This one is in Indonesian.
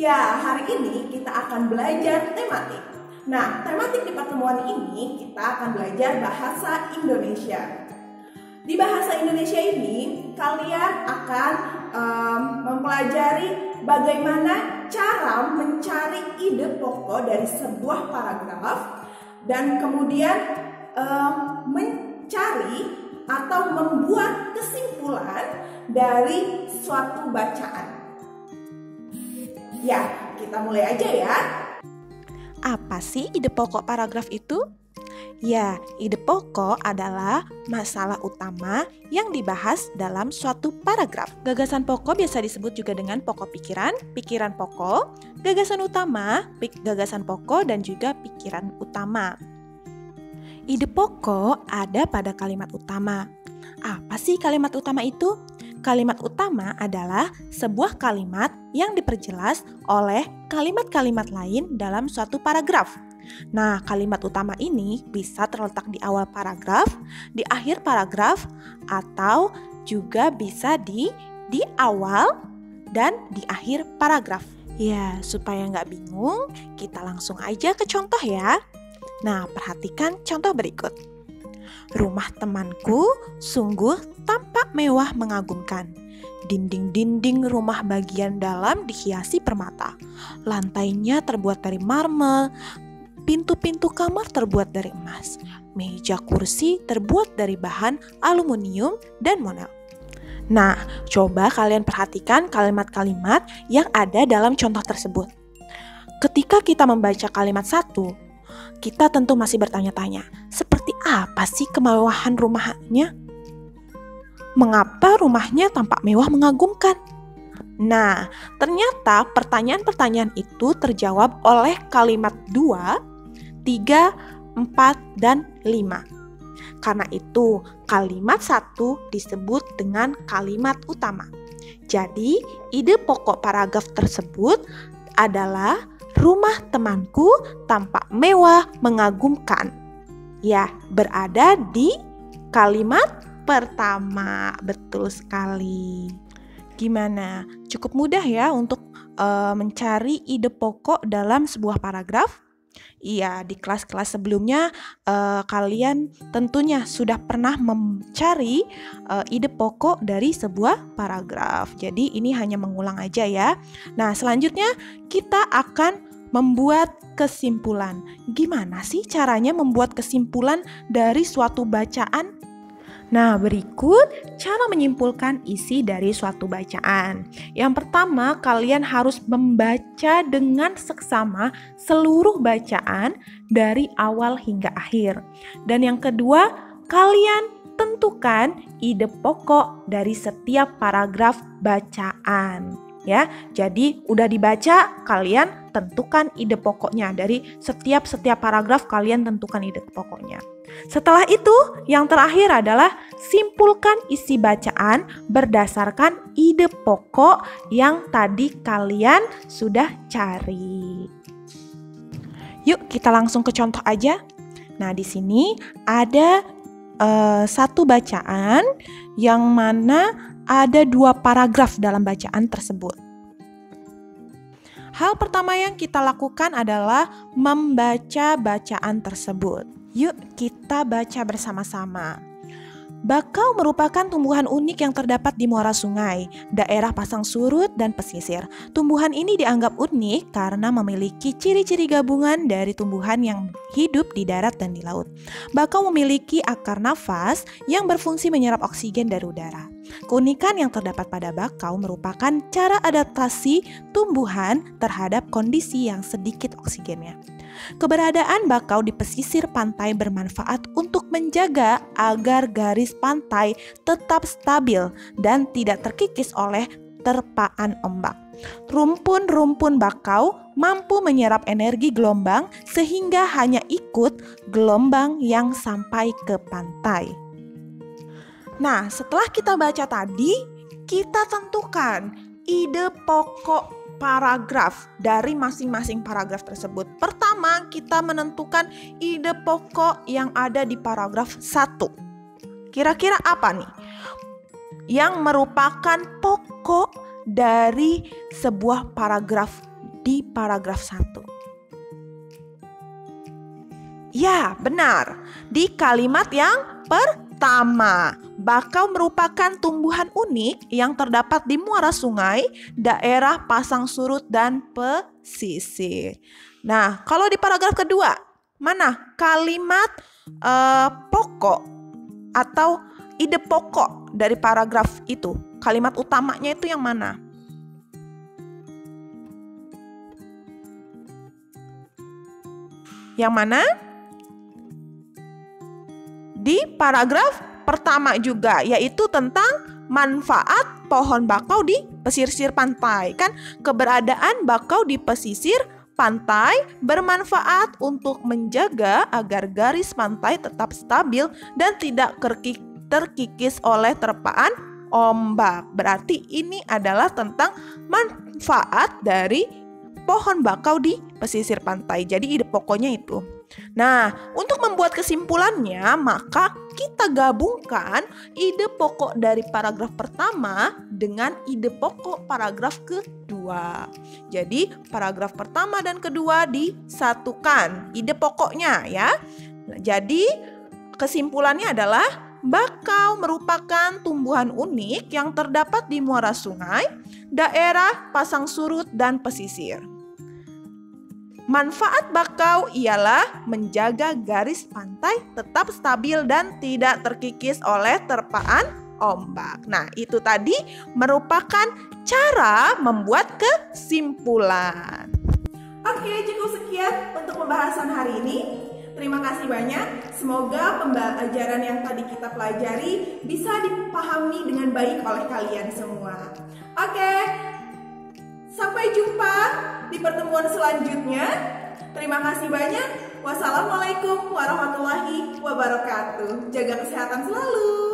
Ya, hari ini kita akan belajar tematik. Nah, tematik di pertemuan ini kita akan belajar bahasa Indonesia. Di bahasa Indonesia ini, kalian akan mempelajari bagaimana cara mencari ide pokok dari sebuah paragraf dan kemudian mencari atau membuat kesimpulan dari suatu bacaan. Ya, kita mulai aja ya. Apa sih ide pokok paragraf itu? Ya, ide pokok adalah masalah utama yang dibahas dalam suatu paragraf. Gagasan pokok biasa disebut juga dengan pokok pikiran, pikiran pokok, gagasan utama, gagasan pokok, dan juga pikiran utama. Ide pokok ada pada kalimat utama. Apa sih kalimat utama itu? Kalimat utama adalah sebuah kalimat yang diperjelas oleh kalimat-kalimat lain dalam suatu paragraf. Nah, kalimat utama ini bisa terletak di awal paragraf, di akhir paragraf, atau juga bisa di awal dan di akhir paragraf. Ya, supaya nggak bingung, kita langsung aja ke contoh ya. Nah, perhatikan contoh berikut. Rumah temanku sungguh tampak mewah mengagumkan. Dinding-dinding rumah bagian dalam dihiasi permata. Lantainya terbuat dari marmer, pintu-pintu kamar terbuat dari emas. Meja kursi terbuat dari bahan aluminium dan monel. Nah, coba kalian perhatikan kalimat-kalimat yang ada dalam contoh tersebut. Ketika kita membaca kalimat satu, kita tentu masih bertanya-tanya, seperti apa sih kemewahan rumahnya? Mengapa rumahnya tampak mewah mengagumkan? Nah, ternyata pertanyaan-pertanyaan itu terjawab oleh kalimat 2, 3, 4, dan 5. Karena itu, kalimat 1 disebut dengan kalimat utama. Jadi, ide pokok paragraf tersebut adalah rumah temanku tampak mewah mengagumkan. Ya, berada di kalimat pertama. Betul sekali. Gimana? Cukup mudah ya untuk mencari ide pokok dalam sebuah paragraf? Iya, di kelas-kelas sebelumnya kalian tentunya sudah pernah mencari ide pokok dari sebuah paragraf. Jadi ini hanya mengulang aja ya. Nah, selanjutnya kita akan membuat kesimpulan. Gimana sih caranya membuat kesimpulan dari suatu bacaan? Nah, berikut cara menyimpulkan isi dari suatu bacaan. Yang pertama, kalian harus membaca dengan seksama seluruh bacaan dari awal hingga akhir. Dan yang kedua, kalian tentukan ide pokok dari setiap paragraf bacaan. Ya, jadi udah dibaca, kalian tentukan ide pokoknya. Dari setiap paragraf kalian tentukan ide pokoknya. Setelah itu, yang terakhir adalah simpulkan isi bacaan berdasarkan ide pokok yang tadi kalian sudah cari. Yuk, kita langsung ke contoh aja. Nah, di sini ada satu bacaan yang mana ada 2 paragraf dalam bacaan tersebut. Hal pertama yang kita lakukan adalah membaca bacaan tersebut. Yuk kita baca bersama-sama. Bakau merupakan tumbuhan unik yang terdapat di muara sungai, daerah pasang surut dan pesisir. Tumbuhan ini dianggap unik karena memiliki ciri-ciri gabungan dari tumbuhan yang hidup di darat dan di laut. Bakau memiliki akar nafas yang berfungsi menyerap oksigen dari udara. Keunikan yang terdapat pada bakau merupakan cara adaptasi tumbuhan terhadap kondisi yang sedikit oksigennya. Keberadaan bakau di pesisir pantai bermanfaat untuk menjaga agar garis pantai tetap stabil dan tidak terkikis oleh terpaan ombak. Rumpun-rumpun bakau mampu menyerap energi gelombang sehingga hanya ikut gelombang yang sampai ke pantai. Nah, setelah kita baca tadi, kita tentukan ide pokok paragraf dari masing-masing paragraf tersebut. Pertama, kita menentukan ide pokok yang ada di paragraf 1. Kira-kira apa nih? Yang merupakan pokok dari sebuah paragraf di paragraf 1? Ya, benar. Di kalimat yang pertama, bakau merupakan tumbuhan unik yang terdapat di muara sungai, daerah pasang surut, dan pesisir. Nah, kalau di paragraf kedua, mana kalimat pokok atau ide pokok dari paragraf itu? Kalimat utamanya itu yang mana? Yang mana? Di paragraf pertama juga, yaitu tentang manfaat pohon bakau di pesisir pantai. Kan keberadaan bakau di pesisir pantai bermanfaat untuk menjaga agar garis pantai tetap stabil dan tidak terkikis oleh terpaan ombak. Berarti ini adalah tentang manfaat dari pohon bakau di pesisir pantai. Jadi ide pokoknya itu. Nah, untuk membuat kesimpulannya, maka kita gabungkan ide pokok dari paragraf pertama dengan ide pokok paragraf kedua. Jadi, paragraf pertama dan kedua disatukan ide pokoknya ya. Jadi, kesimpulannya adalah bakau merupakan tumbuhan unik yang terdapat di muara sungai, daerah pasang surut, dan pesisir. Manfaat bakau ialah menjaga garis pantai tetap stabil dan tidak terkikis oleh terpaan ombak. Nah, itu tadi merupakan cara membuat kesimpulan. Oke, cukup sekian untuk pembahasan hari ini. Terima kasih banyak. Semoga pembelajaran yang tadi kita pelajari bisa dipahami dengan baik oleh kalian semua. Oke, sampai jumpa di pertemuan selanjutnya. Terima kasih banyak. Wassalamualaikum warahmatullahi wabarakatuh. Jaga kesehatan selalu.